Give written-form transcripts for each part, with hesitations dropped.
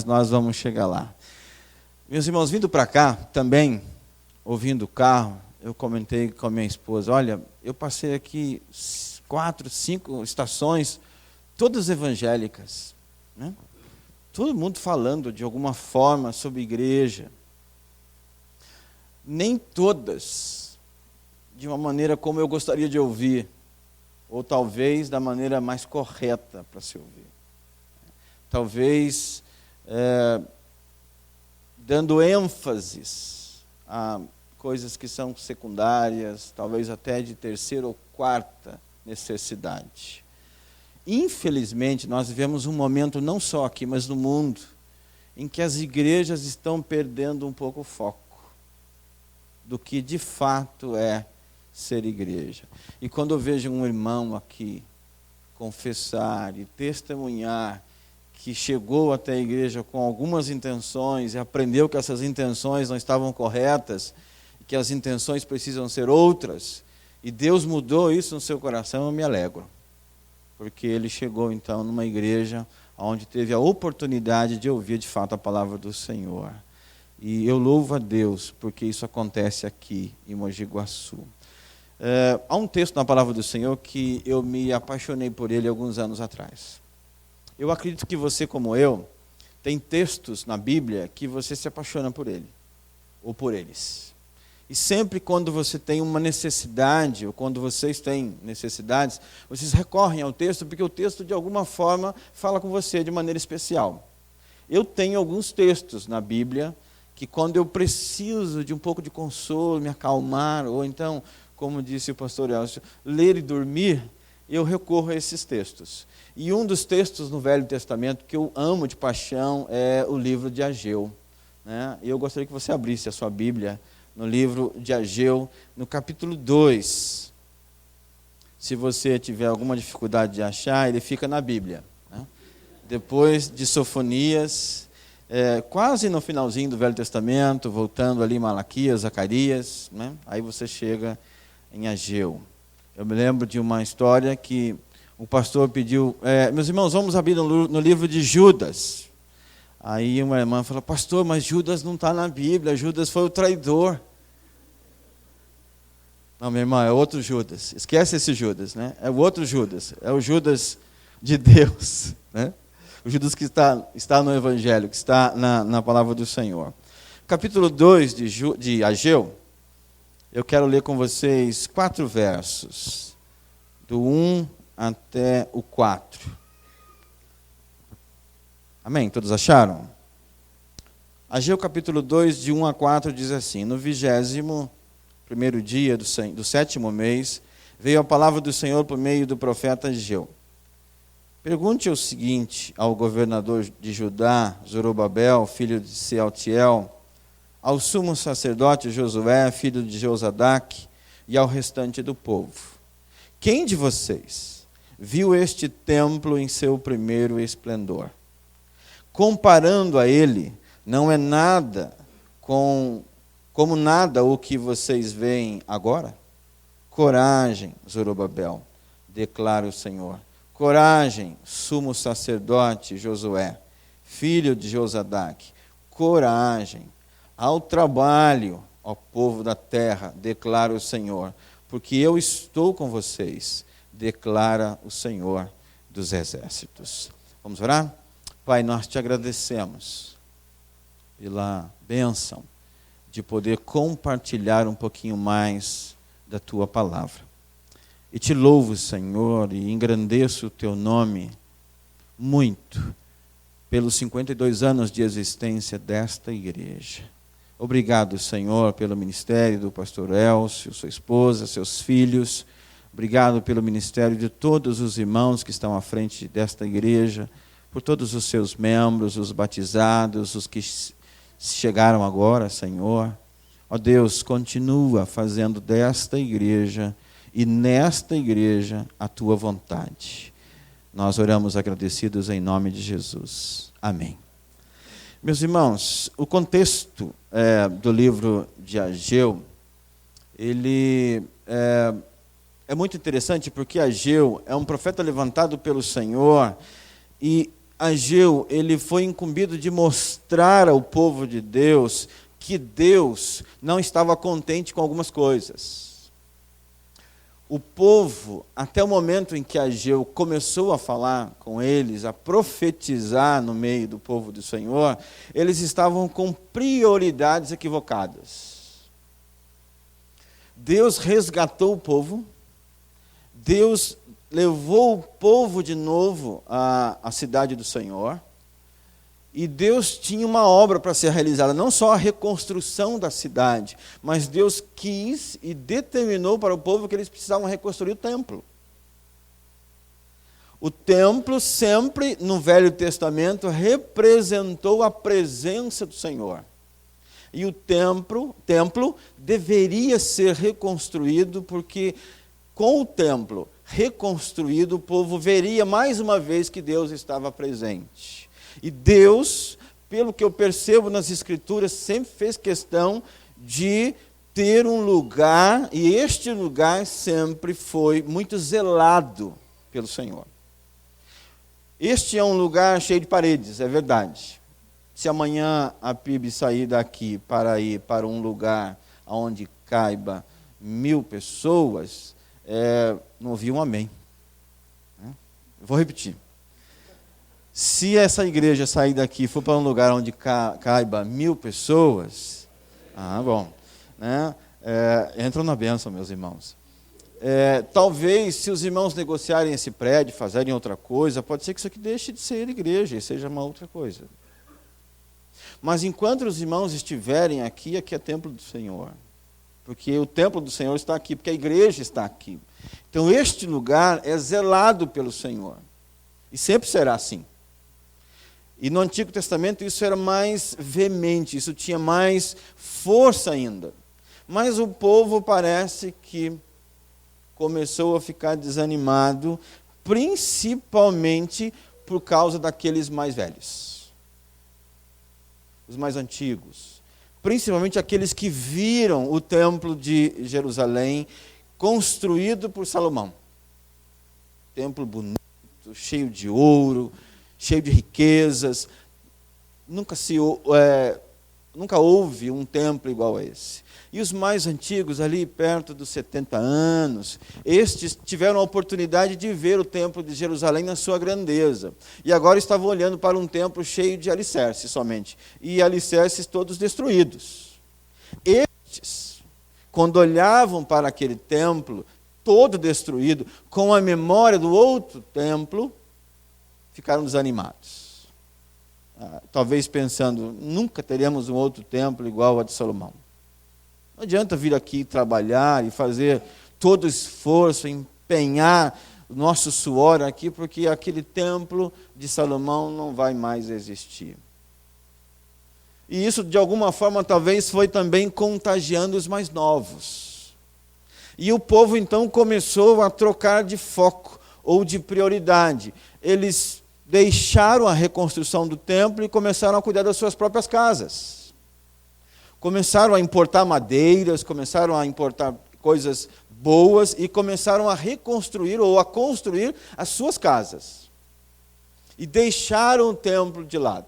Nós vamos chegar lá. Meus irmãos, vindo para cá, também, ouvindo o carro, eu comentei com a minha esposa, olha, eu passei aqui 4, 5 estações, todas evangélicas, né? Todo mundo falando de alguma forma sobre igreja. Nem todas de uma maneira como eu gostaria de ouvir, ou talvez da maneira mais correta para se ouvir. Talvez dando ênfases a coisas que são secundárias, talvez até de terceira ou quarta necessidade. Infelizmente, nós vivemos um momento, não só aqui, mas no mundo, em que as igrejas estão perdendo um pouco o foco do que de fato é ser igreja. E quando eu vejo um irmão aqui confessar e testemunhar que chegou até a igreja com algumas intenções e aprendeu que essas intenções não estavam corretas, e que as intenções precisam ser outras, e Deus mudou isso no seu coração, eu me alegro. Porque ele chegou então numa igreja onde teve a oportunidade de ouvir de fato a palavra do Senhor. E eu louvo a Deus porque isso acontece aqui em Mogi Guaçu. Há um texto na palavra do Senhor que eu me apaixonei por ele alguns anos atrás. Eu acredito que você, como eu, tem textos na Bíblia que você se apaixona por ele, ou por eles. E sempre quando você tem uma necessidade, ou quando vocês têm necessidades, vocês recorrem ao texto, porque o texto de alguma forma fala com você de maneira especial. Eu tenho alguns textos na Bíblia que quando eu preciso de um pouco de consolo, me acalmar, ou então, como disse o pastor Elcio, ler e dormir, eu recorro a esses textos. E um dos textos no Velho Testamento que eu amo de paixão é o livro de Ageu, né? E eu gostaria que você abrisse a sua Bíblia no livro de Ageu, no capítulo 2. Se você tiver alguma dificuldade de achar, ele fica na Bíblia, né? Depois de Sofonias, quase no finalzinho do Velho Testamento, voltando ali Malaquias, Zacarias, né? Aí você chega em Ageu. Eu me lembro de uma história que o pastor pediu, meus irmãos, vamos abrir no livro de Judas. Aí uma irmã falou, pastor, mas Judas não está na Bíblia, Judas foi o traidor. Não, minha irmã, é outro Judas. Esquece esse Judas, né? É o outro Judas, é o Judas de Deus, né? O Judas que está no Evangelho, que está na palavra do Senhor. Capítulo 2 de Ageu, eu quero ler com vocês 4 versos, do 1 até o 4. Amém? Todos acharam? Ageu capítulo 2, de 1 a 4, diz assim, no 21º dia do 7º mês, veio a palavra do Senhor por meio do profeta Ageu. Pergunte o seguinte ao governador de Judá, Zorobabel, filho de Sealtiel, ao sumo sacerdote Josué, filho de Josadaque, e ao restante do povo. Quem de vocês viu este templo em seu primeiro esplendor? Comparando a ele, não é nada como nada o que vocês veem agora? Coragem, Zorobabel, declara o Senhor. Coragem, sumo sacerdote Josué, filho de Josadaque. Coragem, ao trabalho, ó povo da terra, declara o Senhor, porque eu estou com vocês, declara o Senhor dos exércitos. Vamos orar? Pai, nós te agradecemos pela bênção de poder compartilhar um pouquinho mais da tua palavra. E te louvo, Senhor, e engrandeço o teu nome muito pelos 52 anos de existência desta igreja. Obrigado, Senhor, pelo ministério do pastor Elcio, sua esposa, seus filhos. Obrigado pelo ministério de todos os irmãos que estão à frente desta igreja, por todos os seus membros, os batizados, os que chegaram agora, Senhor. Ó Deus, continua fazendo desta igreja e nesta igreja a tua vontade. Nós oramos agradecidos em nome de Jesus. Amém. Meus irmãos, o contexto do livro de Ageu, ele é muito interessante porque Ageu é um profeta levantado pelo Senhor e Ageu, ele foi incumbido de mostrar ao povo de Deus que Deus não estava contente com algumas coisas. O povo, até o momento em que Ageu começou a falar com eles, a profetizar no meio do povo do Senhor, eles estavam com prioridades equivocadas. Deus resgatou o povo, Deus levou o povo de novo à cidade do Senhor, e Deus tinha uma obra para ser realizada, não só a reconstrução da cidade, mas Deus quis e determinou para o povo que eles precisavam reconstruir o templo. O templo sempre, no Velho Testamento, representou a presença do Senhor. E o templo deveria ser reconstruído, porque com o templo reconstruído, o povo veria mais uma vez que Deus estava presente. E Deus, pelo que eu percebo nas Escrituras, sempre fez questão de ter um lugar, e este lugar sempre foi muito zelado pelo Senhor. Este é um lugar cheio de paredes, é verdade. Se amanhã a PIB sair daqui para ir para um lugar onde caiba 1000 pessoas, não ouvi um amém. Vou repetir. Se essa igreja sair daqui e for para um lugar onde caiba 1000 pessoas, bom, né? Entram na bênção, meus irmãos. Talvez, se os irmãos negociarem esse prédio, fazerem outra coisa, pode ser que isso aqui deixe de ser igreja e seja uma outra coisa. Mas enquanto os irmãos estiverem aqui, aqui é templo do Senhor. Porque o templo do Senhor está aqui, porque a igreja está aqui. Então este lugar é zelado pelo Senhor. E sempre será assim. E no Antigo Testamento isso era mais veemente, isso tinha mais força ainda. Mas o povo parece que começou a ficar desanimado, principalmente por causa daqueles mais velhos. Os mais antigos. Principalmente aqueles que viram o templo de Jerusalém construído por Salomão. Templo bonito, cheio de ouro, cheio de riquezas. Nunca houve um templo igual a esse. E os mais antigos, ali perto dos 70 anos, estes tiveram a oportunidade de ver o templo de Jerusalém na sua grandeza. E agora estavam olhando para um templo cheio de alicerces somente. E alicerces todos destruídos. Estes, quando olhavam para aquele templo, todo destruído, com a memória do outro templo, ficaram desanimados. Talvez pensando, nunca teremos um outro templo igual ao de Salomão. Não adianta vir aqui trabalhar e fazer todo o esforço, empenhar o nosso suor aqui, porque aquele templo de Salomão não vai mais existir. E isso, de alguma forma, talvez foi também contagiando os mais novos. E o povo, então, começou a trocar de foco ou de prioridade. Eles deixaram a reconstrução do templo e começaram a cuidar das suas próprias casas. Começaram a importar madeiras, começaram a importar coisas boas e começaram a reconstruir ou a construir as suas casas. E deixaram o templo de lado.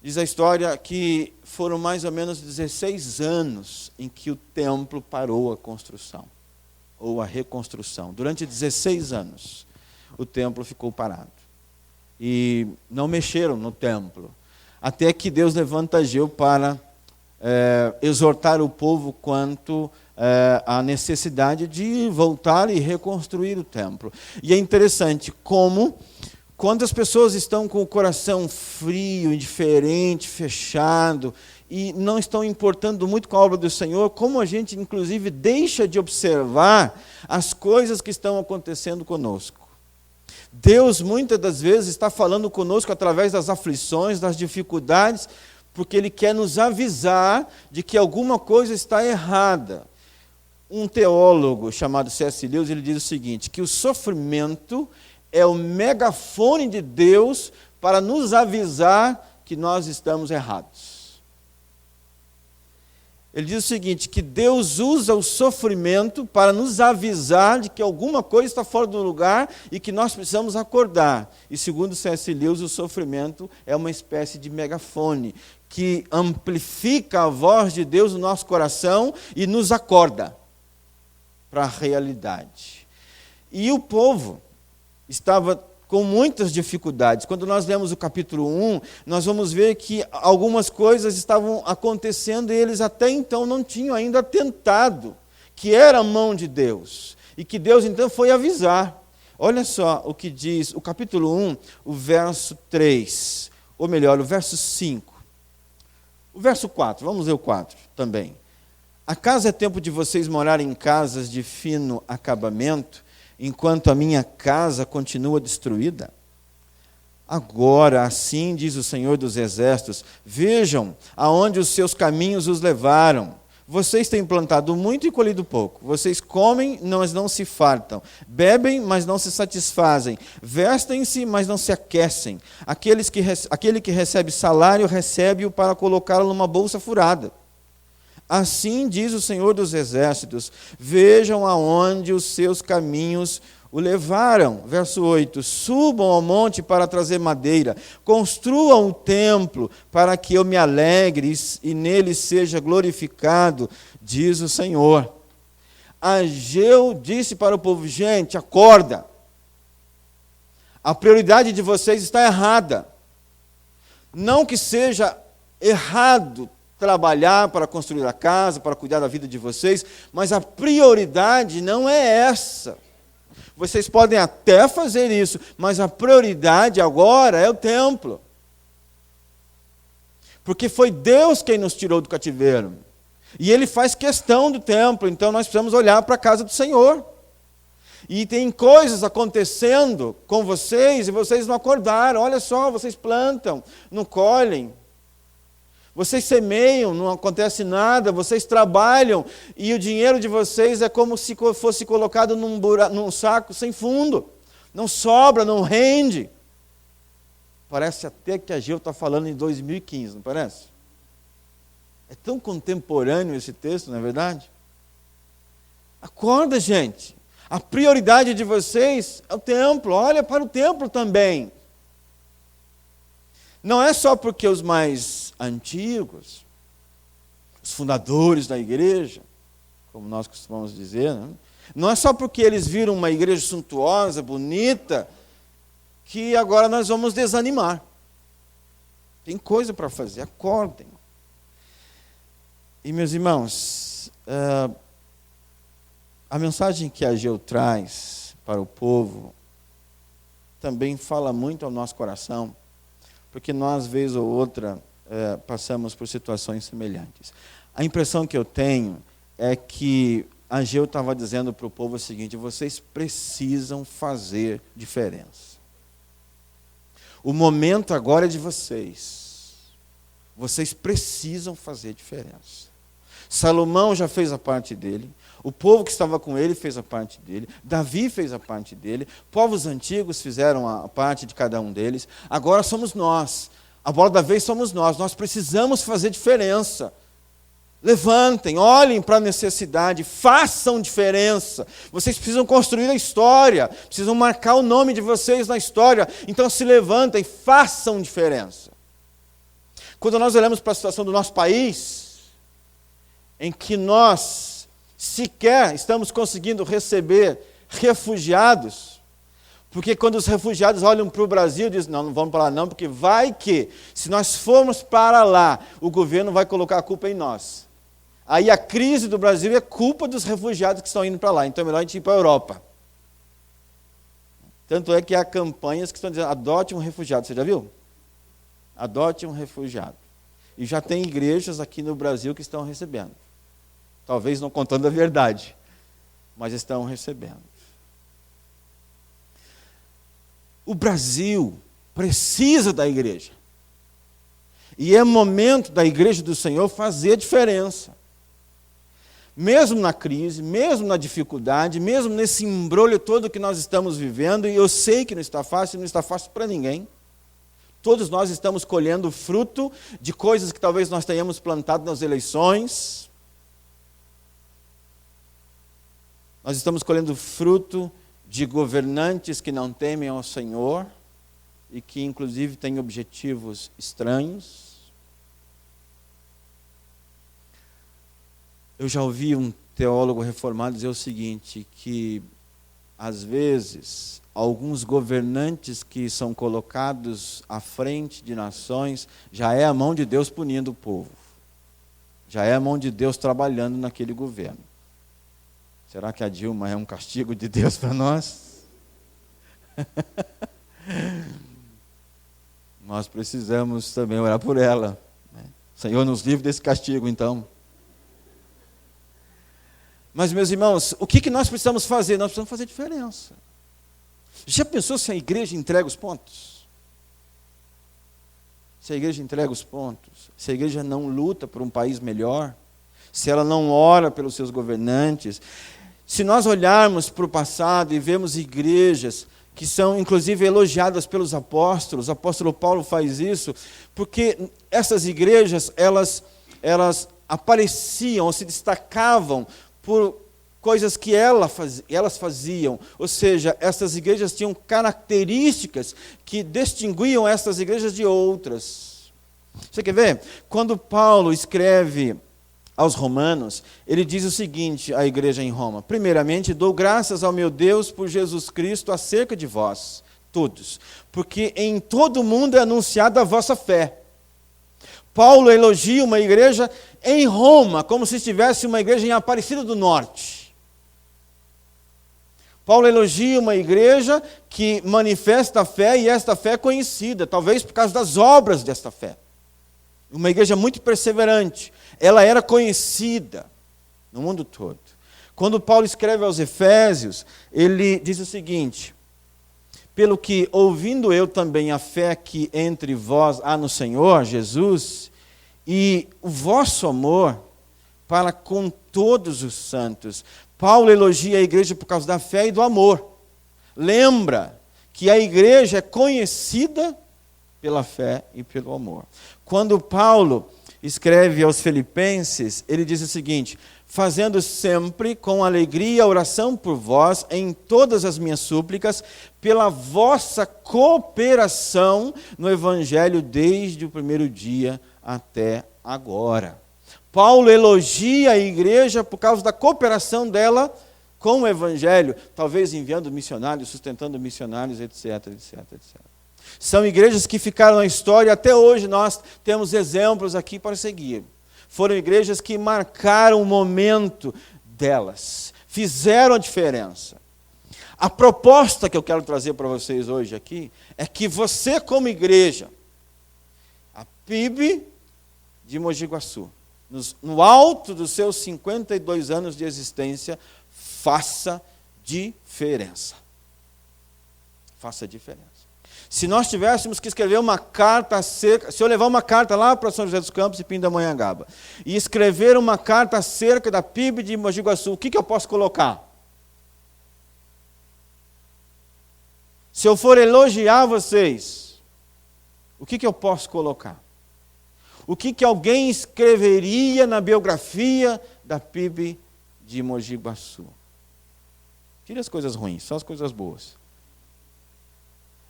Diz a história que foram mais ou menos 16 anos em que o templo parou a construção, ou a reconstrução. Durante 16 anos, o templo ficou parado. E não mexeram no templo. Até que Deus levanta Ageu para exortar o povo quanto à necessidade de voltar e reconstruir o templo. E é interessante como, quando as pessoas estão com o coração frio, indiferente, fechado, e não estão importando muito com a obra do Senhor, como a gente, inclusive, deixa de observar as coisas que estão acontecendo conosco. Deus, muitas das vezes, está falando conosco através das aflições, das dificuldades, porque Ele quer nos avisar de que alguma coisa está errada. Um teólogo chamado C.S. Lewis, ele diz o seguinte, que o sofrimento é o megafone de Deus para nos avisar que nós estamos errados. Ele diz o seguinte, que Deus usa o sofrimento para nos avisar de que alguma coisa está fora do lugar e que nós precisamos acordar. E segundo C.S. Lewis, o sofrimento é uma espécie de megafone que amplifica a voz de Deus no nosso coração e nos acorda para a realidade. E o povo estava com muitas dificuldades. Quando nós lemos o capítulo 1, nós vamos ver que algumas coisas estavam acontecendo e eles até então não tinham ainda atentado que era a mão de Deus. E que Deus então foi avisar. Olha só o que diz o capítulo 1, o verso 3, ou melhor, o verso 5. O verso 4, vamos ler o 4 também. Acaso é tempo de vocês morarem em casas de fino acabamento, enquanto a minha casa continua destruída? Agora, assim diz o Senhor dos Exércitos, vejam aonde os seus caminhos os levaram. Vocês têm plantado muito e colhido pouco. Vocês comem, mas não se fartam. Bebem, mas não se satisfazem. Vestem-se, mas não se aquecem. Aquele que recebe salário, recebe-o para colocá-lo numa bolsa furada. Assim diz o Senhor dos Exércitos, vejam aonde os seus caminhos o levaram. Verso 8, subam ao monte para trazer madeira, construam o templo para que eu me alegre e nele seja glorificado, diz o Senhor. Ageu disse para o povo, gente, acorda, a prioridade de vocês está errada. Não que seja errado trabalhar para construir a casa, para cuidar da vida de vocês, mas a prioridade não é essa. Vocês podem até fazer isso, mas a prioridade agora é o templo. Porque foi Deus quem nos tirou do cativeiro. E Ele faz questão do templo, então nós precisamos olhar para a casa do Senhor. E tem coisas acontecendo com vocês e vocês não acordaram. Olha só, vocês plantam, não colhem. Vocês semeiam, não acontece nada, vocês trabalham e o dinheiro de vocês é como se fosse colocado num saco sem fundo. Não sobra, não rende. Parece até que Ageu está falando em 2015, não parece? É tão contemporâneo esse texto, não é verdade? Acorda, gente. A prioridade de vocês é o templo. Olha para o templo também. Não é só porque os mais antigos, os fundadores da igreja, como nós costumamos dizer, né? Não é só porque eles viram uma igreja suntuosa, bonita, que agora nós vamos desanimar. Tem coisa para fazer, acordem. E meus irmãos, a mensagem que Ageu traz para o povo também fala muito ao nosso coração, porque nós, vez ou outra, passamos por situações semelhantes. A impressão que eu tenho é que Ageu estava dizendo para o povo o seguinte: vocês precisam fazer diferença. O momento agora é de vocês. Vocês precisam fazer diferença. Salomão já fez a parte dele, o povo que estava com ele fez a parte dele, Davi fez a parte dele, povos antigos fizeram a parte de cada um deles, agora somos nós, a bola da vez somos nós precisamos fazer diferença. Levantem, olhem para a necessidade, façam diferença. Vocês precisam construir a história, precisam marcar o nome de vocês na história, então se levantem, façam diferença. Quando nós olhamos para a situação do nosso país, em que nós sequer estamos conseguindo receber refugiados, porque quando os refugiados olham para o Brasil, dizem, não vamos para lá não, porque vai que, se nós formos para lá, o governo vai colocar a culpa em nós. Aí a crise do Brasil é culpa dos refugiados que estão indo para lá, então é melhor a gente ir para a Europa. Tanto é que há campanhas que estão dizendo, adote um refugiado, você já viu? Adote um refugiado. E já tem igrejas aqui no Brasil que estão recebendo. Talvez não contando a verdade, mas estão recebendo. O Brasil precisa da igreja. E é momento da igreja do Senhor fazer a diferença. Mesmo na crise, mesmo na dificuldade, mesmo nesse embrolho todo que nós estamos vivendo, e eu sei que não está fácil para ninguém. Todos nós estamos colhendo fruto de coisas que talvez nós tenhamos plantado nas eleições, Nós estamos colhendo fruto de governantes que não temem ao Senhor e que, inclusive, têm objetivos estranhos. Eu já ouvi um teólogo reformado dizer o seguinte, que, às vezes, alguns governantes que são colocados à frente de nações, já é a mão de Deus punindo o povo. Já é a mão de Deus trabalhando naquele governo. Será que a Dilma é um castigo de Deus para nós? Nós precisamos também orar por ela. Senhor, nos livre desse castigo, então. Mas, meus irmãos, o que nós precisamos fazer? Nós precisamos fazer diferença. Já pensou se a igreja entrega os pontos? Se a igreja entrega os pontos? Se a igreja não luta por um país melhor? Se ela não ora pelos seus governantes? Se nós olharmos para o passado e vemos igrejas que são, inclusive, elogiadas pelos apóstolos, o apóstolo Paulo faz isso, porque essas igrejas, elas apareciam ou se destacavam por coisas que elas faziam. Ou seja, essas igrejas tinham características que distinguiam essas igrejas de outras. Você quer ver? Quando Paulo escreve aos romanos, ele diz o seguinte à igreja em Roma: primeiramente, dou graças ao meu Deus por Jesus Cristo acerca de vós, todos, porque em todo o mundo é anunciada a vossa fé. Paulo elogia uma igreja em Roma, como se estivesse uma igreja em Aparecida do Norte. Paulo elogia uma igreja que manifesta a fé, e esta fé é conhecida, talvez por causa das obras desta fé. Uma igreja muito perseverante. Ela era conhecida no mundo todo. Quando Paulo escreve aos Efésios, ele diz o seguinte: pelo que, ouvindo eu também a fé que entre vós há no Senhor Jesus, e o vosso amor para com todos os santos. Paulo elogia a igreja por causa da fé e do amor. Lembra que a igreja é conhecida pela fé e pelo amor. Quando Paulo escreve aos Filipenses, ele diz o seguinte: fazendo sempre com alegria a oração por vós em todas as minhas súplicas, pela vossa cooperação no Evangelho desde o primeiro dia até agora. Paulo elogia a igreja por causa da cooperação dela com o Evangelho, talvez enviando missionários, sustentando missionários, etc, etc, etc. São igrejas que ficaram na história, até hoje nós temos exemplos aqui para seguir. Foram igrejas que marcaram o momento delas, fizeram a diferença. A proposta que eu quero trazer para vocês hoje aqui é que você, como igreja, a PIB de Mogi Guaçu, no alto dos seus 52 anos de existência, faça diferença. Faça diferença. Se nós tivéssemos que escrever uma carta acerca, se eu levar uma carta lá para São José dos Campos e Pindamonhangaba, e escrever uma carta acerca da PIB de Mogi Guaçu, o que eu posso colocar? Se eu for elogiar vocês, o que eu posso colocar? O que alguém escreveria na biografia da PIB de Mogi Guaçu? Tire as coisas ruins, só as coisas boas.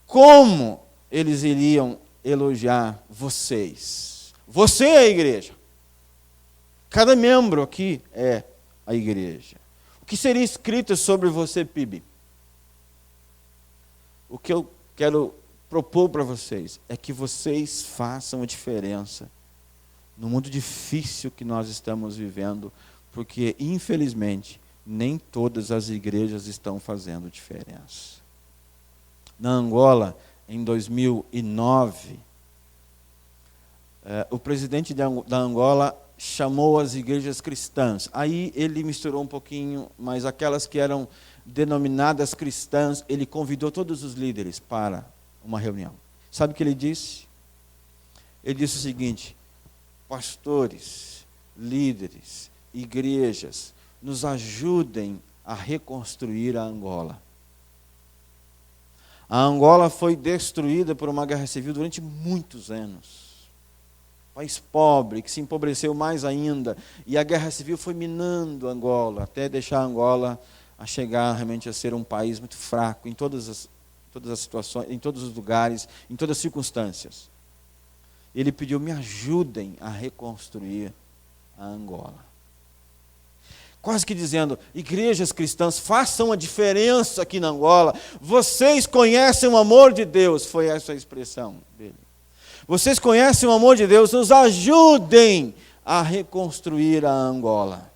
Como eles iriam elogiar vocês? Você é a igreja. Cada membro aqui é a igreja. O que seria escrito sobre você, PIB? O que eu quero propor para vocês é que vocês façam a diferença no mundo difícil que nós estamos vivendo, porque, infelizmente, nem todas as igrejas estão fazendo diferença. Na Angola, em 2009, o presidente da Angola chamou as igrejas cristãs. Aí ele misturou um pouquinho, mas aquelas que eram denominadas cristãs, ele convidou todos os líderes para uma reunião. Sabe o que ele disse? Ele disse o seguinte: pastores, líderes, igrejas, nos ajudem a reconstruir a Angola. A Angola foi destruída por uma guerra civil durante muitos anos. País pobre, que se empobreceu mais ainda. E a guerra civil foi minando Angola, até deixar Angola a chegar realmente a ser um país muito fraco em todas as situações, em todos os lugares, em todas as circunstâncias. Ele pediu: me ajudem a reconstruir a Angola. Quase que dizendo: igrejas cristãs, façam a diferença aqui na Angola. Vocês conhecem o amor de Deus. Foi essa a expressão dele. Vocês conhecem o amor de Deus, nos ajudem a reconstruir a Angola.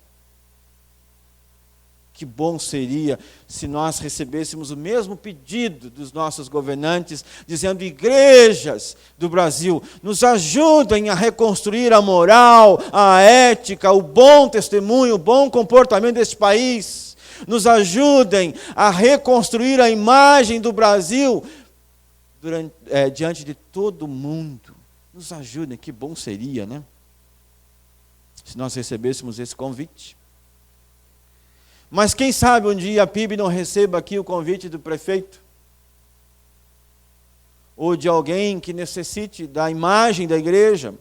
Que bom seria se nós recebêssemos o mesmo pedido dos nossos governantes, dizendo: igrejas do Brasil, nos ajudem a reconstruir a moral, a ética, o bom testemunho, o bom comportamento deste país. Nos ajudem a reconstruir a imagem do Brasil diante de todo mundo. Nos ajudem, que bom seria, né? Se nós recebêssemos esse convite. Mas quem sabe um dia a PIB não receba aqui o convite do prefeito, ou de alguém que necessite da imagem da igreja,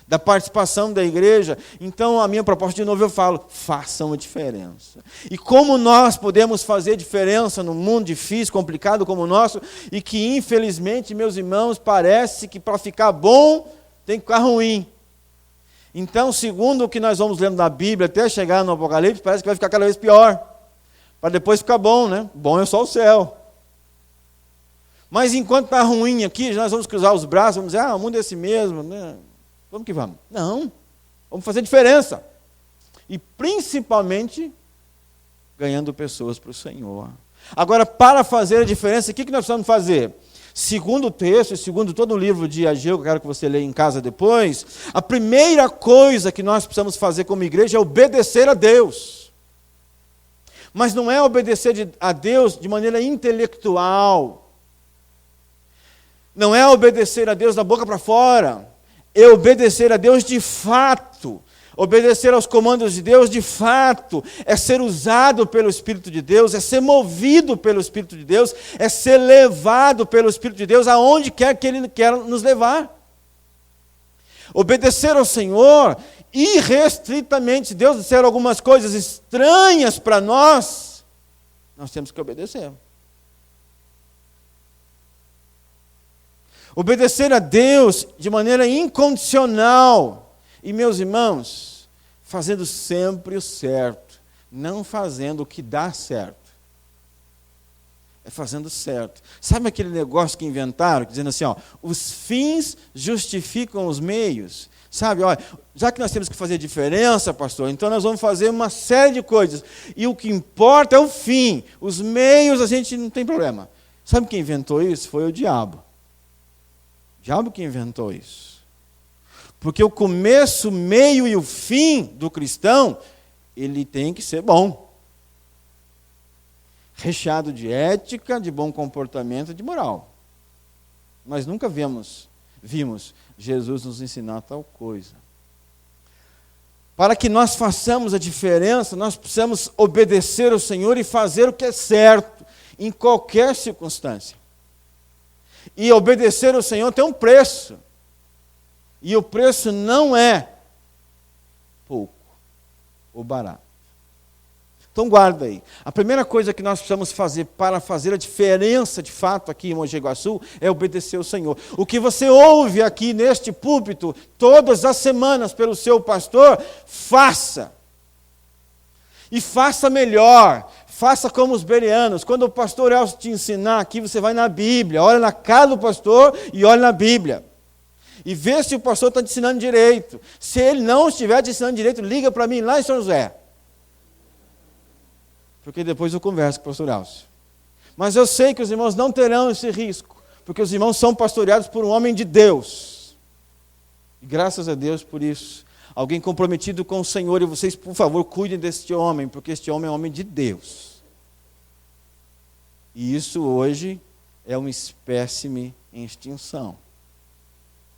da participação da igreja. Então a minha proposta, de novo eu falo: façam a diferença. E como nós podemos fazer diferença num mundo difícil, complicado como o nosso, e que infelizmente, meus irmãos, parece que para ficar bom tem que ficar ruim. Então, segundo o que nós vamos lendo na Bíblia, até chegar no Apocalipse, parece que vai ficar cada vez pior. Para depois ficar bom, né? Bom é só o céu. Mas enquanto está ruim aqui, nós vamos cruzar os braços, vamos dizer: o mundo é esse mesmo, né? Vamos que vamos. Não, vamos fazer diferença. E principalmente, ganhando pessoas para o Senhor. Agora, para fazer a diferença, o que nós precisamos fazer? Segundo o texto, segundo todo o livro de Ageu, que eu quero que você leia em casa depois, a primeira coisa que nós precisamos fazer como igreja é obedecer a Deus. Mas não é obedecer a Deus de maneira intelectual. Não é obedecer a Deus da boca para fora. É obedecer a Deus de fato. Obedecer aos comandos de Deus, de fato, é ser usado pelo Espírito de Deus, é ser movido pelo Espírito de Deus, é ser levado pelo Espírito de Deus aonde quer que Ele quer nos levar. Obedecer ao Senhor irrestritamente. Se Deus disser algumas coisas estranhas para nós, nós temos que obedecer. Obedecer a Deus de maneira incondicional. E, meus irmãos, fazendo sempre o certo, não fazendo o que dá certo. É fazendo certo. Sabe aquele negócio que inventaram, dizendo assim, os fins justificam os meios? Sabe, já que nós temos que fazer diferença, pastor, então nós vamos fazer uma série de coisas. E o que importa é o fim. Os meios a gente não tem problema. Sabe quem inventou isso? Foi o diabo. O diabo que inventou isso. Porque o começo, o meio e o fim do cristão, ele tem que ser bom. Recheado de ética, de bom comportamento, de moral. Mas nunca vimos Jesus nos ensinar tal coisa. Para que nós façamos a diferença, nós precisamos obedecer ao Senhor e fazer o que é certo, em qualquer circunstância. E obedecer ao Senhor tem um preço. E o preço não é pouco ou barato. Então guarda aí. A primeira coisa que nós precisamos fazer para fazer a diferença de fato aqui em Mogi Guaçu é obedecer ao Senhor. O que você ouve aqui neste púlpito todas as semanas pelo seu pastor, faça. E faça melhor. Faça como os bereanos. Quando o pastor Elcio te ensinar aqui, você vai na Bíblia, olha na cara do pastor e olha na Bíblia. E vê se o pastor está te ensinando direito. Se ele não estiver te ensinando direito, liga para mim lá em São José. Porque depois eu converso com o pastor Elcio. Mas eu sei que os irmãos não terão esse risco, porque os irmãos são pastoreados por um homem de Deus. E graças a Deus por isso. Alguém comprometido com o Senhor, e vocês, por favor, cuidem deste homem, porque este homem é um homem de Deus. E isso hoje é uma espécime em extinção.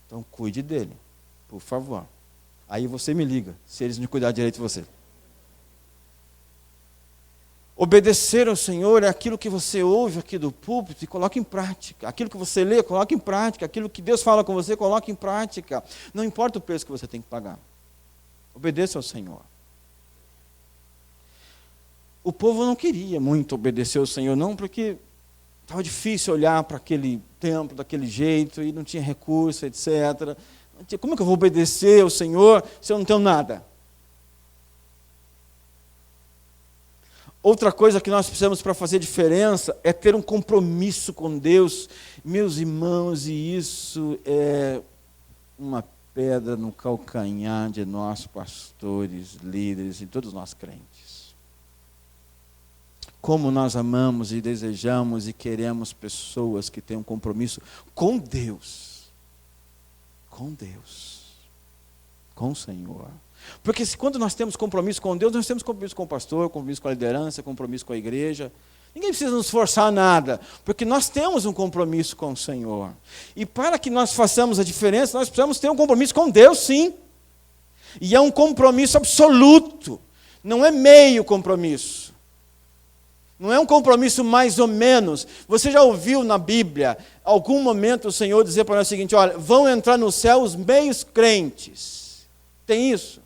Então cuide dele, por favor. Aí você me liga, se eles não cuidarem direito de você. Obedecer ao Senhor é aquilo que você ouve aqui do púlpito e coloca em prática. Aquilo que você lê, coloca em prática. Aquilo que Deus fala com você, coloca em prática. Não importa o preço que você tem que pagar. Obedeça ao Senhor. o povo não queria muito obedecer ao Senhor, não, porque estava difícil olhar para aquele templo daquele jeito, e não tinha recurso, etc. Como é que eu vou obedecer ao Senhor se eu não tenho nada? Outra coisa que nós precisamos para fazer diferença é ter um compromisso com Deus. Meus irmãos, e isso é uma pedra no calcanhar de nós pastores, líderes e todos nós crentes. Como nós amamos e desejamos e queremos pessoas que tenham um compromisso com Deus. Com Deus. Com o Senhor. Porque quando nós temos compromisso com Deus, nós temos compromisso com o pastor, compromisso com a liderança, compromisso com a igreja. Ninguém precisa nos forçar nada, porque nós temos um compromisso com o Senhor. E para que nós façamos a diferença, nós precisamos ter um compromisso com Deus, sim. E é um compromisso absoluto, não é meio compromisso. Não é um compromisso mais ou menos. Você já ouviu na Bíblia, algum momento o Senhor dizer para nós o seguinte: olha, vão entrar no céu os meios crentes. Tem isso?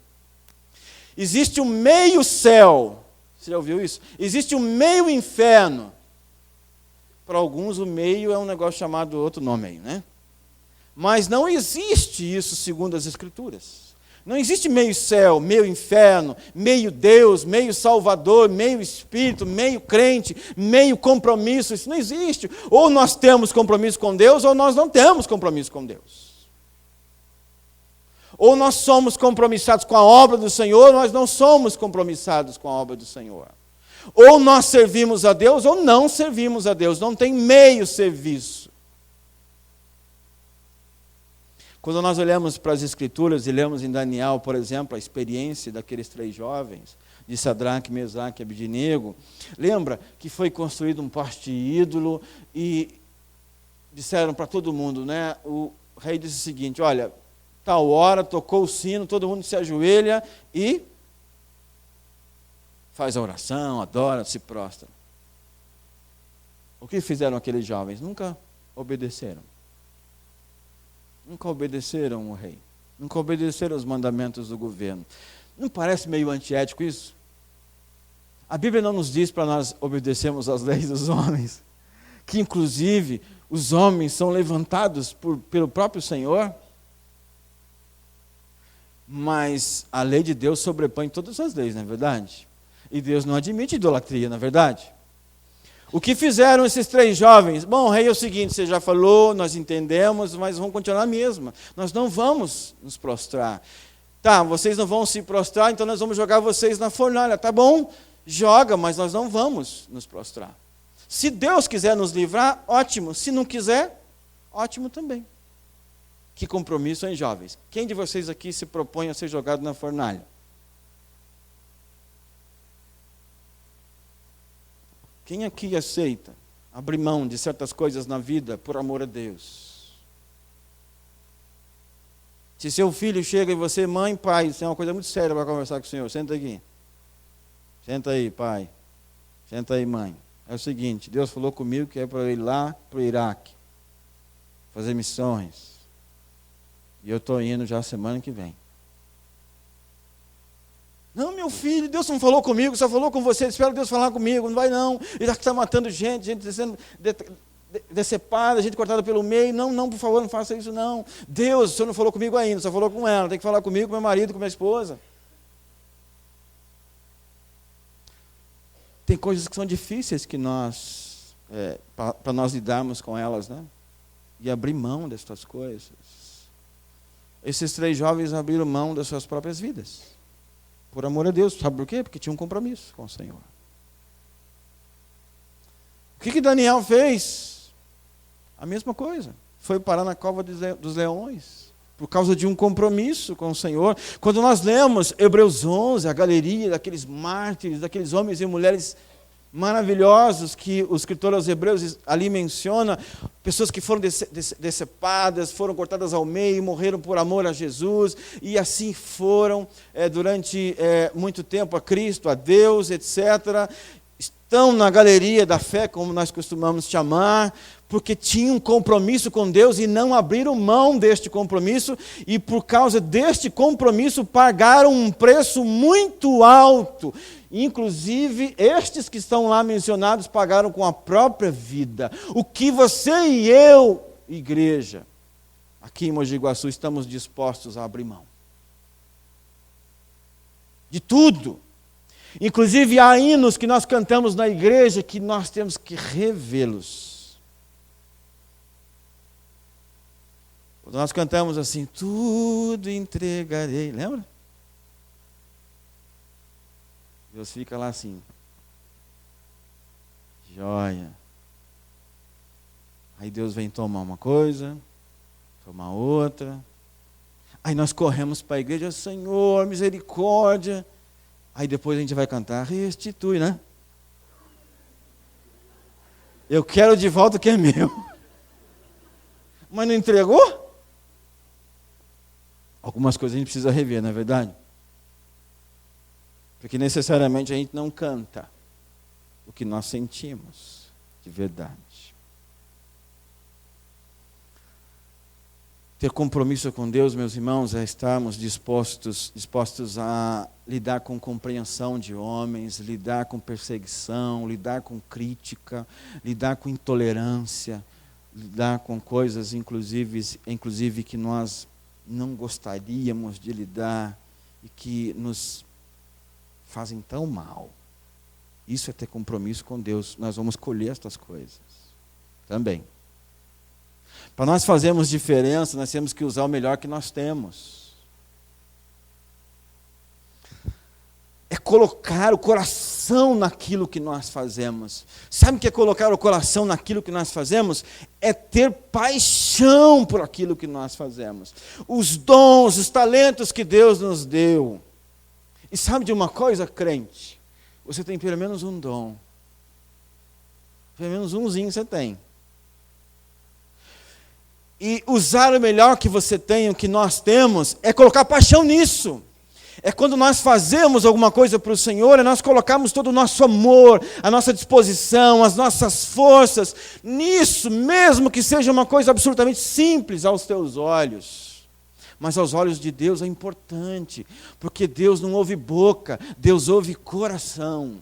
Existe um meio céu. Você já ouviu isso? Existe um meio inferno. Para alguns o meio é um negócio chamado outro nome aí, né? Mas não existe isso segundo as Escrituras. Não existe meio céu, meio inferno, meio Deus, meio Salvador, meio Espírito, meio crente, meio compromisso. Isso não existe. Ou nós temos compromisso com Deus, ou nós não temos compromisso com Deus. Ou nós somos compromissados com a obra do Senhor, ou nós não somos compromissados com a obra do Senhor. Ou nós servimos a Deus, ou não servimos a Deus. Não tem meio serviço. Quando nós olhamos para as Escrituras e lemos em Daniel, por exemplo, a experiência daqueles 3 jovens, de Sadraque, Mesaque e Abednego, lembra que foi construído um poste ídolo e disseram para todo mundo, né? O rei disse o seguinte: olha, tal hora, tocou o sino, todo mundo se ajoelha e faz a oração, adora, se prostra. O que fizeram aqueles jovens? Nunca obedeceram. Nunca obedeceram o rei. Nunca obedeceram os mandamentos do governo. Não parece meio antiético isso? A Bíblia não nos diz para nós obedecermos às leis dos homens, que inclusive os homens são levantados pelo próprio Senhor? Mas a lei de Deus sobrepõe todas as leis, não é verdade? E Deus não admite idolatria, não é verdade? O que fizeram esses 3 jovens? Bom, o rei é o seguinte: você já falou, nós entendemos, mas vamos continuar a mesma. Nós não vamos nos prostrar. Tá, vocês não vão se prostrar, então nós vamos jogar vocês na fornalha. Tá bom, joga, mas nós não vamos nos prostrar. Se Deus quiser nos livrar, ótimo. Se não quiser, ótimo também. Que compromisso, hein, jovens? Quem de vocês aqui se propõe a ser jogado na fornalha? Quem aqui aceita abrir mão de certas coisas na vida por amor a Deus? Se seu filho chega e você, mãe, pai, isso é uma coisa muito séria para conversar com o senhor, senta aqui. Senta aí, pai. Senta aí, mãe. É o seguinte: Deus falou comigo que é para eu ir lá para o Iraque, fazer missões. E eu estou indo já semana que vem. Não, meu filho, Deus não falou comigo, só falou com você. Espero Deus falar comigo. Não vai não. Iraque está matando gente sendo decepada, gente cortada pelo meio. Não, por favor, não faça isso não. Deus, o Senhor não falou comigo ainda, só falou com ela. Tem que falar comigo, com meu marido, com minha esposa. Tem coisas que são difíceis que nós, para nós lidarmos com elas, né? E abrir mão dessas coisas. Esses 3 jovens abriram mão das suas próprias vidas. Por amor a Deus. Sabe por quê? Porque tinha um compromisso com o Senhor. O que Daniel fez? A mesma coisa. Foi parar na cova dos leões. Por causa de um compromisso com o Senhor. Quando nós lemos Hebreus 11, a galeria daqueles mártires, daqueles homens e mulheres maravilhosos que o escritor aos Hebreus ali menciona, pessoas que foram decepadas, foram cortadas ao meio, morreram por amor a Jesus, e assim foram durante muito tempo a Cristo, a Deus, etc. estão na galeria da fé, como nós costumamos chamar, porque tinham um compromisso com Deus e não abriram mão deste compromisso, e por causa deste compromisso pagaram um preço muito alto. Inclusive, estes que estão lá mencionados pagaram com a própria vida. O que você e eu, igreja, aqui em Mogi Guaçu, estamos dispostos a abrir mão. De tudo. Inclusive, há hinos que nós cantamos na igreja que nós temos que revê-los. Quando nós cantamos assim, tudo entregarei, lembra? Deus fica lá assim, joia. Aí Deus vem tomar uma coisa, tomar outra. Aí nós corremos para a igreja, Senhor, misericórdia. Aí depois a gente vai cantar, restitui, né? Eu quero de volta o que é meu. Mas não entregou? Algumas coisas a gente precisa rever, não é verdade? Porque necessariamente a gente não canta o que nós sentimos de verdade. Ter compromisso com Deus, meus irmãos, é estarmos dispostos a lidar com compreensão de homens, lidar com perseguição, lidar com crítica, lidar com intolerância, lidar com coisas, inclusive que nós não gostaríamos de lidar e que nos fazem tão mal. Isso é ter compromisso com Deus. Nós vamos colher estas coisas também. Para nós fazermos diferença, nós temos que usar o melhor que nós temos. É colocar o coração naquilo que nós fazemos. Sabe o que é colocar o coração naquilo que nós fazemos? É ter paixão por aquilo que nós fazemos. Os dons, os talentos que Deus nos deu. E sabe de uma coisa, crente? Você tem pelo menos um dom. Pelo menos umzinho você tem. E usar o melhor que você tem, o que nós temos, é colocar paixão nisso. É quando nós fazemos alguma coisa para o Senhor, é nós colocarmos todo o nosso amor, a nossa disposição, as nossas forças nisso, mesmo que seja uma coisa absolutamente simples aos teus olhos. Mas aos olhos de Deus é importante, porque Deus não ouve boca, Deus ouve coração.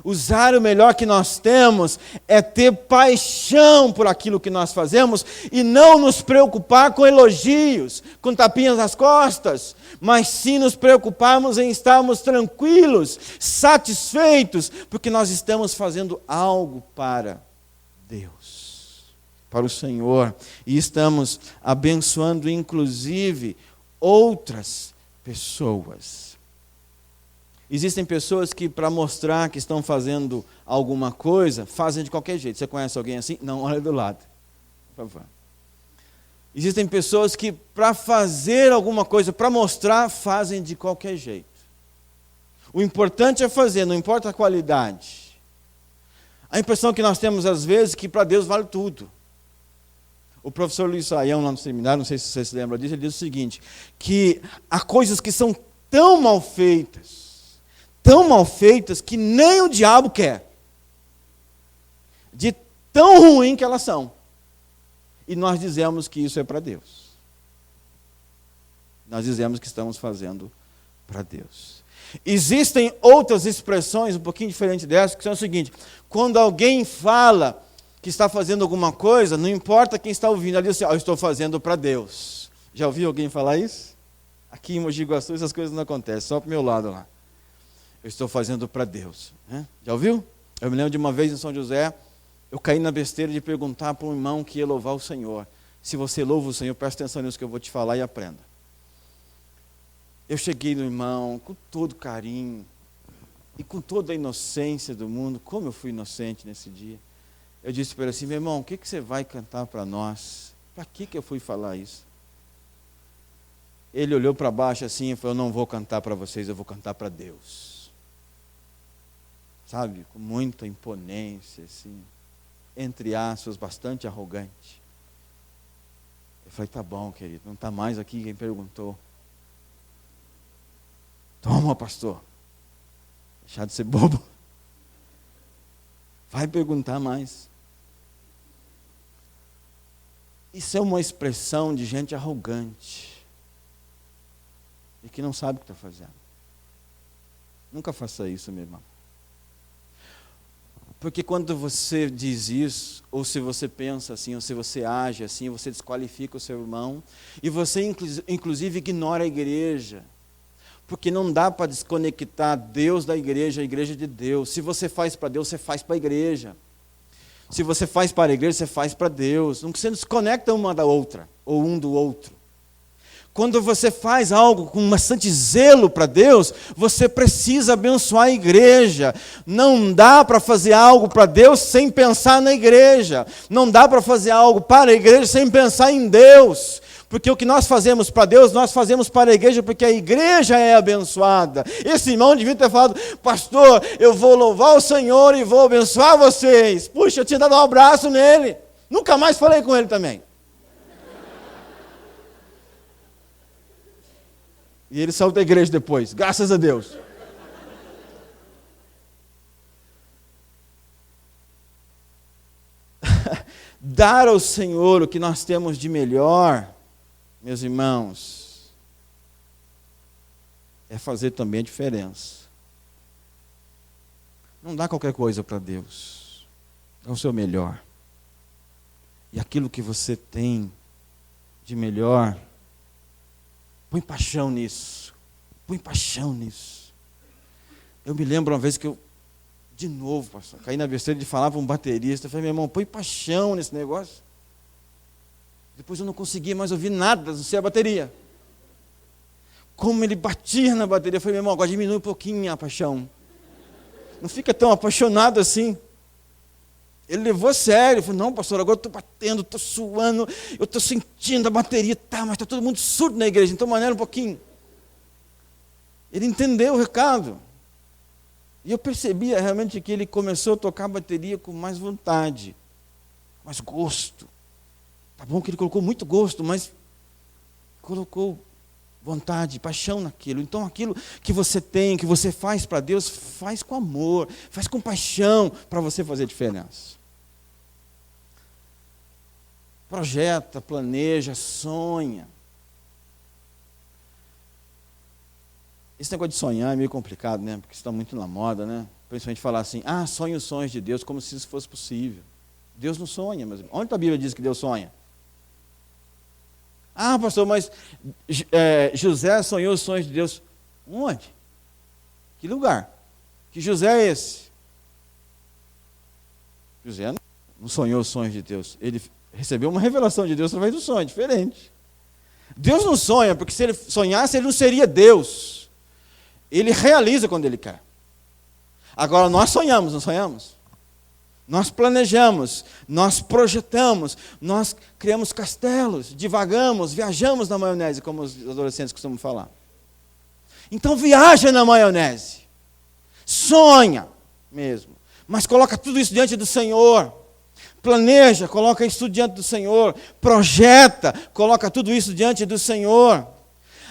Usar o melhor que nós temos é ter paixão por aquilo que nós fazemos e não nos preocupar com elogios, com tapinhas nas costas, mas sim nos preocuparmos em estarmos tranquilos, satisfeitos, porque nós estamos fazendo algo para Deus, para o Senhor, e estamos abençoando inclusive outras pessoas. Existem pessoas que, para mostrar que estão fazendo alguma coisa, fazem de qualquer jeito. Você conhece alguém assim? Não, olha do lado, por favor. Existem pessoas que, para fazer alguma coisa, para mostrar, fazem de qualquer jeito. O importante é fazer, não importa a qualidade. A impressão que nós temos, às vezes, é que para Deus vale tudo. O professor Luiz Saião, lá no seminário, não sei se você se lembra disso, ele diz o seguinte, que há coisas que são tão mal feitas que nem o diabo quer. De tão ruim que elas são. E nós dizemos que isso é para Deus. Nós dizemos que estamos fazendo para Deus. Existem outras expressões um pouquinho diferentes dessas, que são o seguinte: quando alguém fala que está fazendo alguma coisa, não importa quem está ouvindo, ela diz assim, eu estou fazendo para Deus. Já ouviu alguém falar isso? Aqui em Mogi Guaçu essas coisas não acontecem, só para o meu lado lá. Eu estou fazendo para Deus. Já ouviu? Eu me lembro de uma vez em São José, eu caí na besteira de perguntar para um irmão que ia louvar o Senhor. Se você louva o Senhor, presta atenção nisso que eu vou te falar e aprenda. Eu cheguei no irmão com todo carinho e com toda a inocência do mundo. Como eu fui inocente nesse dia. Eu disse para ele assim, meu irmão, o que você vai cantar para nós? Para que eu fui falar isso? Ele olhou para baixo assim e falou, eu não vou cantar para vocês, eu vou cantar para Deus. Sabe, com muita imponência, assim, entre aspas, bastante arrogante. Eu falei, tá bom, querido, não está mais aqui quem perguntou. Toma, pastor. Deixar de ser bobo. Vai perguntar mais. Isso é uma expressão de gente arrogante e que não sabe o que está fazendo. Nunca faça isso, meu irmão. Porque quando você diz isso, ou se você pensa assim, ou se você age assim, você desqualifica o seu irmão, e você inclusive ignora a igreja. Porque não dá para desconectar Deus da igreja, a igreja de Deus. Se você faz para Deus, você faz para a igreja. Se você faz para a igreja, você faz para Deus. Não se desconecta uma da outra, ou um do outro. Quando você faz algo com bastante zelo para Deus, você precisa abençoar a igreja. Não dá para fazer algo para Deus sem pensar na igreja. Não dá para fazer algo para a igreja sem pensar em Deus. Porque o que nós fazemos para Deus, nós fazemos para a igreja, porque a igreja é abençoada. Esse irmão devia ter falado: pastor, eu vou louvar o Senhor e vou abençoar vocês. Puxa, eu tinha dado um abraço nele. Nunca mais falei com ele também. E ele saiu da igreja depois, graças a Deus. Dar ao Senhor o que nós temos de melhor, meus irmãos, é fazer também a diferença. Não dá qualquer coisa para Deus. Dá o seu melhor. E aquilo que você tem de melhor, põe paixão nisso. Põe paixão nisso. Eu me lembro uma vez que eu, de novo, pastor, caí na besteira de falar para um baterista. Eu falei: meu irmão, põe paixão nesse negócio. Depois eu não conseguia mais ouvir nada, não sei a bateria. Como ele batia na bateria. Eu falei: meu irmão, agora diminui um pouquinho a paixão. Não fica tão apaixonado assim. Ele levou a sério. Eu falei: não, pastor, agora eu estou batendo, estou suando, eu estou sentindo a bateria, mas está todo mundo surdo na igreja, então maneira um pouquinho. Ele entendeu o recado. E eu percebia realmente que ele começou a tocar a bateria com mais vontade, mais gosto. Tá bom que ele colocou muito gosto, mas colocou vontade, paixão naquilo. Então aquilo que você tem, que você faz para Deus, faz com amor, faz com paixão, para você fazer a diferença. Projeta, planeja, sonha. Esse negócio de sonhar é meio complicado, né? Porque isso está muito na moda, né? Principalmente falar assim: sonhe os sonhos de Deus, como se isso fosse possível. Deus não sonha, mas onde a Bíblia diz que Deus sonha? Pastor, mas José sonhou os sonhos de Deus. Onde? Que lugar? Que José é esse? José não sonhou os sonhos de Deus. Ele recebeu uma revelação de Deus através do sonho, diferente. Deus não sonha, porque se ele sonhasse, ele não seria Deus. Ele realiza quando ele quer. Agora, nós sonhamos, não sonhamos? Nós planejamos, nós projetamos, nós criamos castelos, divagamos, viajamos na maionese, como os adolescentes costumam falar. Então viaja na maionese, sonha mesmo, mas coloca tudo isso diante do Senhor. Planeja, coloca isso tudo diante do Senhor. Projeta, coloca tudo isso diante do Senhor.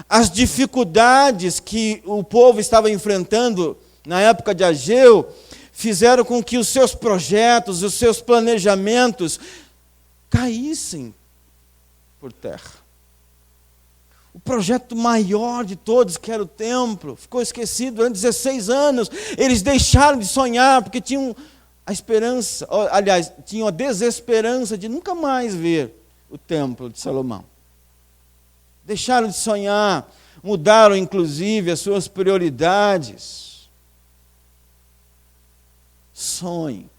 As dificuldades que o povo estava enfrentando na época de Ageu fizeram com que os seus projetos, os seus planejamentos caíssem por terra. O projeto maior de todos, que era o templo, ficou esquecido durante 16 anos. Eles deixaram de sonhar, porque tinham a esperança, aliás, tinham a desesperança de nunca mais ver o templo de Salomão. Deixaram de sonhar, mudaram inclusive as suas prioridades. Sonhe.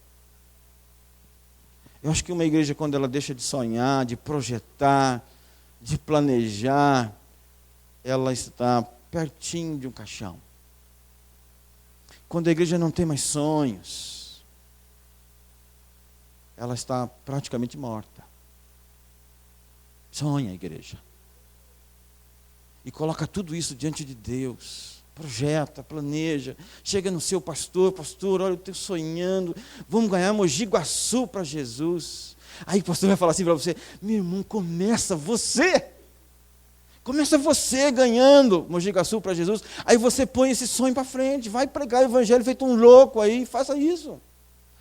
Eu acho que uma igreja, quando ela deixa de sonhar, de projetar, de planejar, ela está pertinho de um caixão. Quando a igreja não tem mais sonhos, ela está praticamente morta. Sonha, igreja. E coloca tudo isso diante de Deus. Projeta, planeja, chega no seu pastor: pastor, olha, eu estou sonhando, vamos ganhar Mogi Guaçu para Jesus. Aí o pastor vai falar assim para você: meu irmão, começa você ganhando Mogi Guaçu para Jesus. Aí você põe esse sonho para frente, vai pregar o evangelho feito um louco aí, faça isso.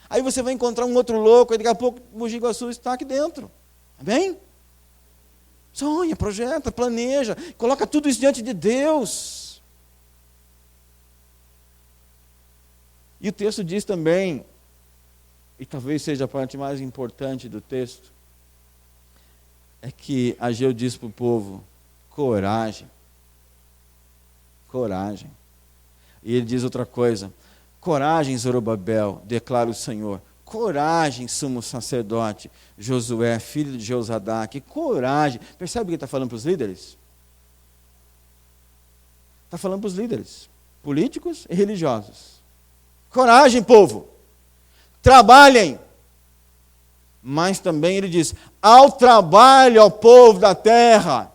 Aí você vai encontrar um outro louco, e daqui a pouco Mogi Guaçu está aqui dentro. Amém? Sonha, projeta, planeja, coloca tudo isso diante de Deus. E o texto diz também, e talvez seja a parte mais importante do texto, é que Ageu diz para o povo: coragem. Coragem. E ele diz outra coisa: coragem, Zorobabel, declara o Senhor. Coragem, sumo sacerdote Josué, filho de Jeozadak. Coragem. Percebe o que ele está falando para os líderes? Está falando para os líderes, políticos e religiosos. Coragem, povo. Trabalhem. Mas também ele diz: ao trabalho, ao povo da terra,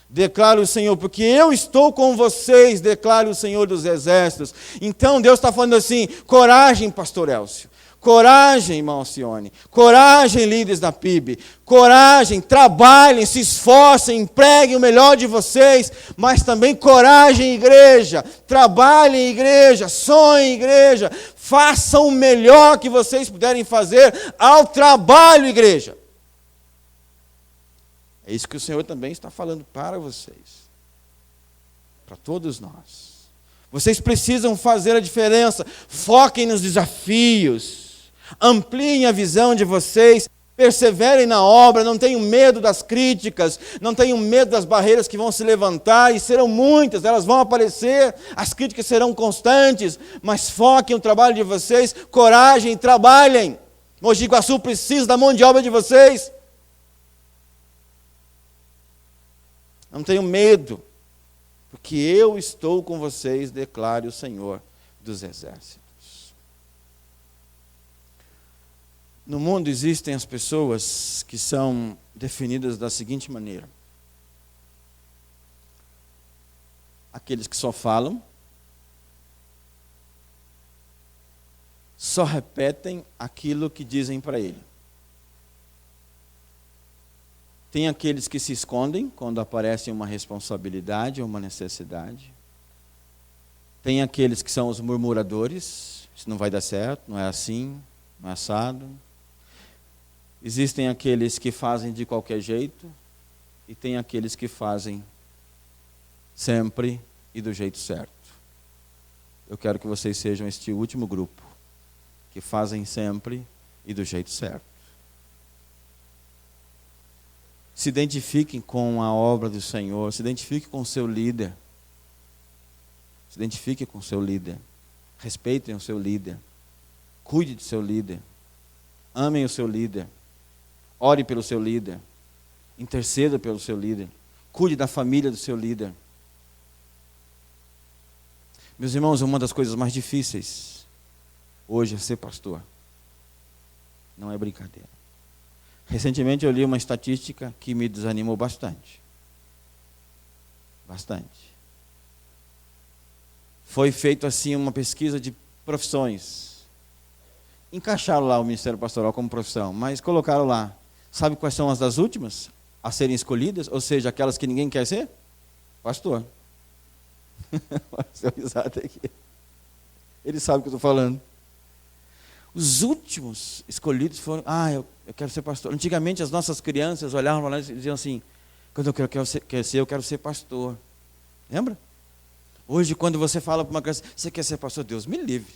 declara o Senhor, porque eu estou com vocês, declara o Senhor dos exércitos. Então Deus está falando assim: coragem, pastor Elcio, coragem, irmão Alcione, coragem, líderes da PIB, coragem, trabalhem, se esforcem, empreguem o melhor de vocês, mas também coragem, igreja, trabalhem, igreja, sonhem, igreja, façam o melhor que vocês puderem fazer ao trabalho, igreja. É isso que o Senhor também está falando para vocês, para todos nós. Vocês precisam fazer a diferença, foquem nos desafios, ampliem a visão de vocês, perseverem na obra, não tenham medo das críticas, não tenham medo das barreiras que vão se levantar, e serão muitas, elas vão aparecer, as críticas serão constantes, mas foquem no trabalho de vocês, coragem, trabalhem. Mogi Guaçu precisa da mão de obra de vocês. Não tenham medo, porque eu estou com vocês, declare o Senhor dos exércitos. No mundo existem as pessoas que são definidas da seguinte maneira: aqueles que só falam, só repetem aquilo que dizem para ele. Tem aqueles que se escondem quando aparece uma responsabilidade ou uma necessidade. Tem aqueles que são os murmuradores: isso não vai dar certo, não é assim, não é assado. Existem aqueles que fazem de qualquer jeito, e tem aqueles que fazem sempre e do jeito certo. Eu quero que vocês sejam este último grupo, que fazem sempre e do jeito certo. Se identifiquem com a obra do Senhor, se identifiquem com o seu líder. Se identifiquem com o seu líder. Respeitem o seu líder. Cuide do seu líder. Amem o seu líder. Ore pelo seu líder. Interceda pelo seu líder. Cuide da família do seu líder. Meus irmãos, uma das coisas mais difíceis hoje é ser pastor. Não é brincadeira. Recentemente eu li uma estatística que me desanimou bastante. Bastante. Foi feito assim uma pesquisa de profissões. Encaixaram lá o Ministério Pastoral como profissão, mas colocaram lá. Sabe quais são as das últimas a serem escolhidas? Ou seja, aquelas que ninguém quer ser? Pastor. Seu risado aqui. Ele sabe o que eu estou falando. Os últimos escolhidos foram: eu quero ser pastor. Antigamente as nossas crianças olhavam para nós e diziam assim: quando eu quero ser pastor. Lembra? Hoje, quando você fala para uma criança: você quer ser pastor? Deus me livre.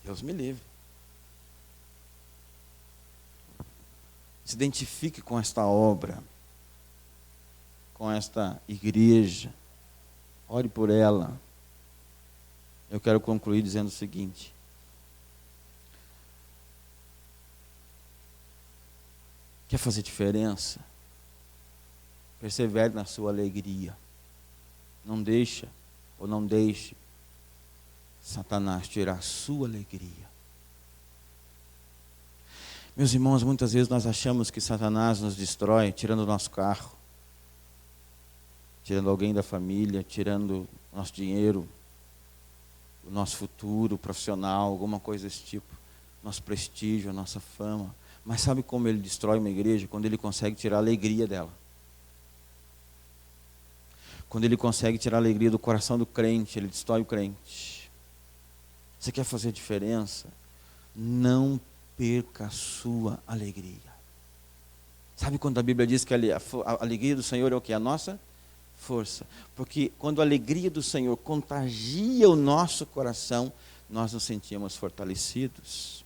Deus me livre. Se identifique com esta obra, com esta igreja. Ore por ela. Eu quero concluir dizendo o seguinte: quer fazer diferença? Persevere na sua alegria. Não deixe Satanás tirar a sua alegria. Meus irmãos, muitas vezes nós achamos que Satanás nos destrói tirando o nosso carro, tirando alguém da família, tirando o nosso dinheiro, o nosso futuro profissional, alguma coisa desse tipo, nosso prestígio, a nossa fama. Mas sabe como ele destrói uma igreja? Quando ele consegue tirar a alegria dela. Quando ele consegue tirar a alegria do coração do crente, ele destrói o crente. Você quer fazer diferença? Não perca a sua alegria. Sabe quando a Bíblia diz que a alegria do Senhor é o que? A nossa força. Porque quando a alegria do Senhor contagia o nosso coração, nós nos sentimos fortalecidos.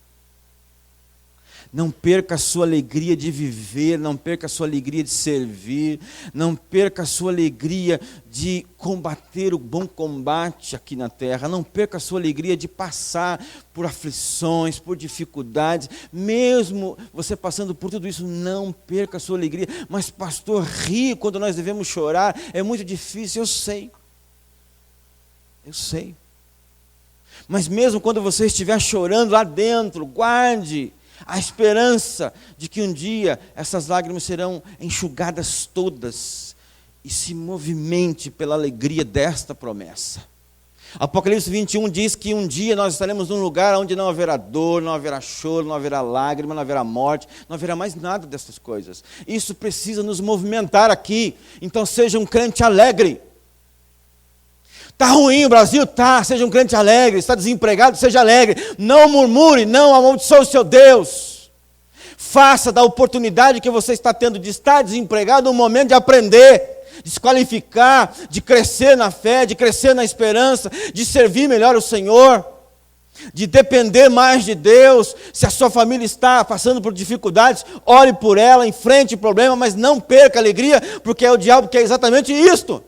Não perca a sua alegria de viver, não perca a sua alegria de servir, não perca a sua alegria de combater o bom combate aqui na terra, não perca a sua alegria de passar por aflições, por dificuldades, mesmo você passando por tudo isso, não perca a sua alegria. Mas pastor, rir quando nós devemos chorar, é muito difícil, eu sei. Mas mesmo quando você estiver chorando lá dentro, guarde a esperança de que um dia essas lágrimas serão enxugadas todas e se movimente pela alegria desta promessa. Apocalipse 21 diz que um dia nós estaremos num lugar onde não haverá dor, não haverá choro, não haverá lágrima, não haverá morte, não haverá mais nada dessas coisas. Isso precisa nos movimentar aqui. Então seja um crente alegre. Está ruim o Brasil? Tá. Seja um crente alegre. Está desempregado? Seja alegre. Não murmure, não amaldiçoe o seu Deus. Faça da oportunidade que você está tendo de estar desempregado um momento de aprender, de se qualificar, de crescer na fé, de crescer na esperança, de servir melhor o Senhor, de depender mais de Deus. Se a sua família está passando por dificuldades, ore por ela, enfrente o problema, mas não perca a alegria, porque é o diabo que é exatamente isto.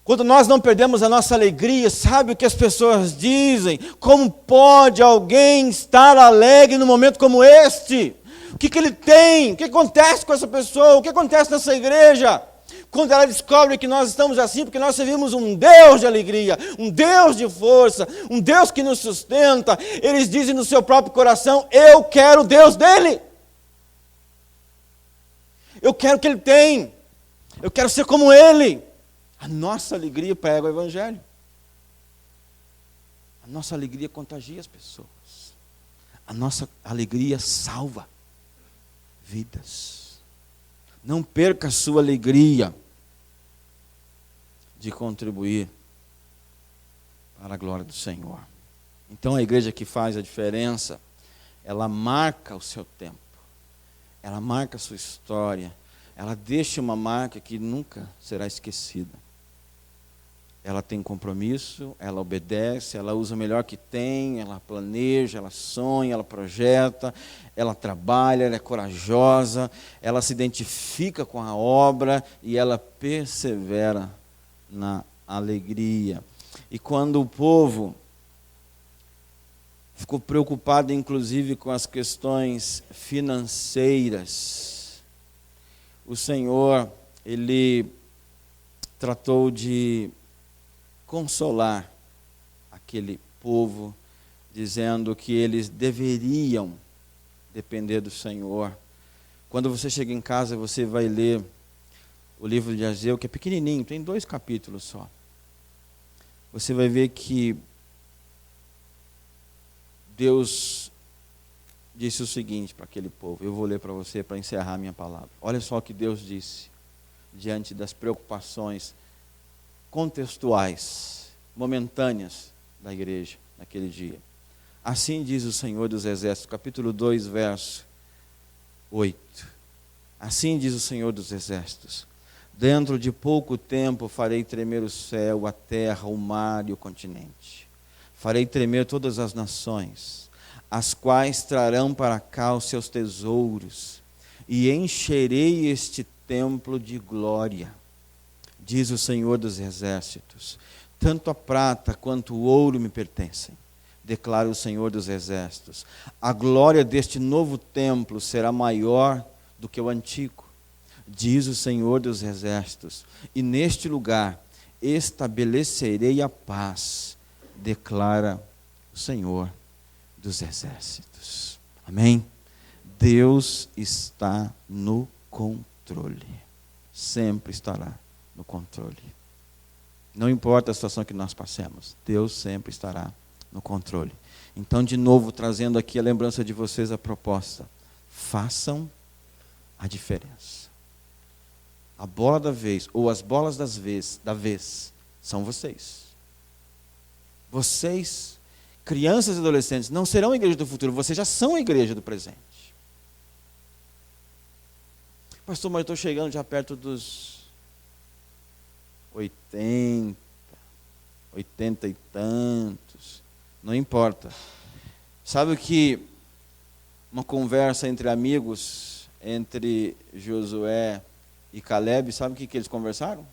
Quando nós não perdemos a nossa alegria, sabe o que as pessoas dizem? Como pode alguém estar alegre num momento como este? O que ele tem? O que acontece com essa pessoa? O que acontece nessa igreja? Quando ela descobre que nós estamos assim, porque nós servimos um Deus de alegria, um Deus de força, um Deus que nos sustenta, eles dizem no seu próprio coração: eu quero o Deus dele. Eu quero o que ele tem. Eu quero ser como ele. A nossa alegria prega o Evangelho. A nossa alegria contagia as pessoas. A nossa alegria salva vidas. Não perca a sua alegria de contribuir para a glória do Senhor. Então a igreja que faz a diferença, ela marca o seu tempo. Ela marca a sua história. Ela deixa uma marca que nunca será esquecida. Ela tem compromisso, ela obedece, ela usa o melhor que tem, ela planeja, ela sonha, ela projeta, ela trabalha, ela é corajosa, ela se identifica com a obra e ela persevera na alegria. E quando o povo ficou preocupado, inclusive, com as questões financeiras, o Senhor, Ele tratou de consolar aquele povo, dizendo que eles deveriam depender do Senhor. Quando você chega em casa, você vai ler o livro de Ageu, que é pequenininho, tem 2 capítulos só. Você vai ver que Deus disse o seguinte para aquele povo. Eu vou ler para você para encerrar a minha palavra. Olha só o que Deus disse diante das preocupações contextuais, momentâneas da igreja naquele dia. Assim diz o Senhor dos Exércitos, capítulo 2, verso 8. Assim diz o Senhor dos Exércitos: dentro de pouco tempo farei tremer o céu, a terra, o mar e o continente. Farei tremer todas as nações, as quais trarão para cá os seus tesouros, e encherei este templo de glória. Diz o Senhor dos Exércitos: tanto a prata quanto o ouro me pertencem, declara o Senhor dos Exércitos. A glória deste novo templo será maior do que o antigo, diz o Senhor dos Exércitos, e neste lugar estabelecerei a paz, declara o Senhor dos Exércitos. Amém? Deus está no controle, sempre estará no controle. Não importa a situação que nós passemos, Deus sempre estará no controle. Então, de novo, trazendo aqui a lembrança de vocês a proposta: façam a diferença. A bola da vez, ou as bolas da vez, são vocês. Vocês, crianças e adolescentes, não serão a igreja do futuro, vocês já são a igreja do presente. Pastor, mas eu estou chegando já perto dos 80 e tantos. Não importa. Sabe o que uma conversa entre amigos, entre Josué e Caleb, sabe o que eles conversaram?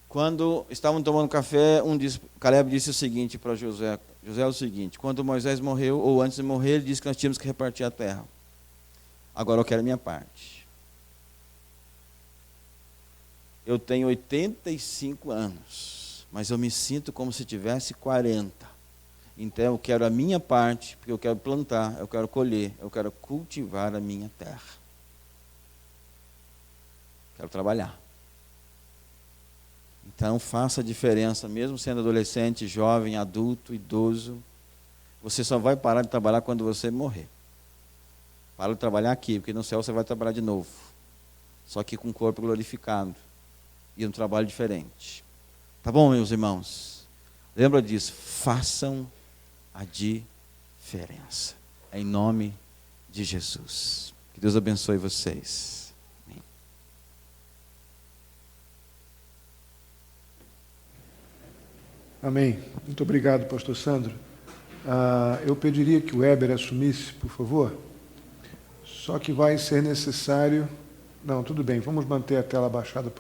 Quando estavam tomando café, Caleb disse o seguinte para Josué: Josué, é o seguinte, quando Moisés morreu, ou antes de morrer, ele disse que nós tínhamos que repartir a terra. Agora eu quero a minha parte. Eu tenho 85 anos, mas eu me sinto como se tivesse 40. Então eu quero a minha parte, porque eu quero plantar, eu quero colher, eu quero cultivar a minha terra. Quero trabalhar. Então faça a diferença, mesmo sendo adolescente, jovem, adulto, idoso. Você só vai parar de trabalhar quando você morrer. Para de trabalhar aqui, porque no céu você vai trabalhar de novo. Só que com o corpo glorificado. E um trabalho diferente. Tá bom, meus irmãos? Lembra disso. Façam a diferença. Em nome de Jesus. Que Deus abençoe vocês. Amém. Amém. Muito obrigado, pastor Sandro. Eu pediria que o Weber assumisse, por favor. Só que vai ser necessário... Não, tudo bem, vamos manter a tela baixada por